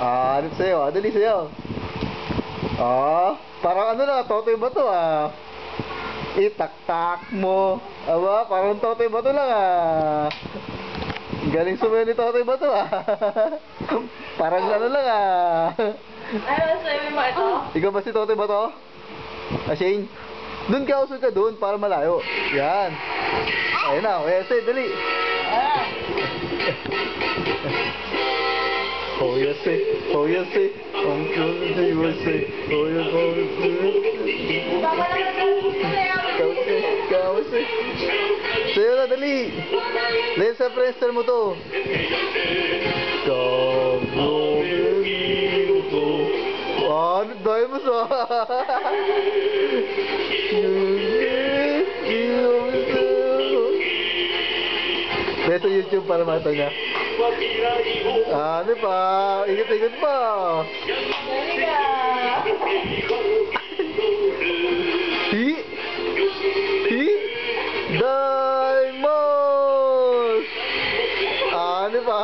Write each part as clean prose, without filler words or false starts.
Ano sa'yo? Dali sa'yo. Parang ano na, totoy ba to Itak-tak mo. Aba, parang totoy ba to lang Galing sumayo ni totoy ba to Parang ano lang Ano sa'yo mo ito? Ikaw ba si totoy ba to? Shane? Doon ka, usod ka doon para malayo. Yan. Ayun na, say, dali. Oh yes, say. Oh yes, say. I'm sure they will say. Oh yes, oh yes, say. Sayo na, dali. Dahil sa friendster mo to. Ano, dahil mo sa... Dahil sa YouTube para mata niya. Ano pa? Ingat-ingat pa. Hi Daimos. Ano pa?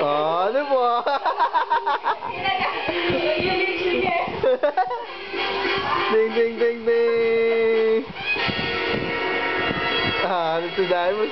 Ano pa? Ding ding ding ding. Ano si Daimos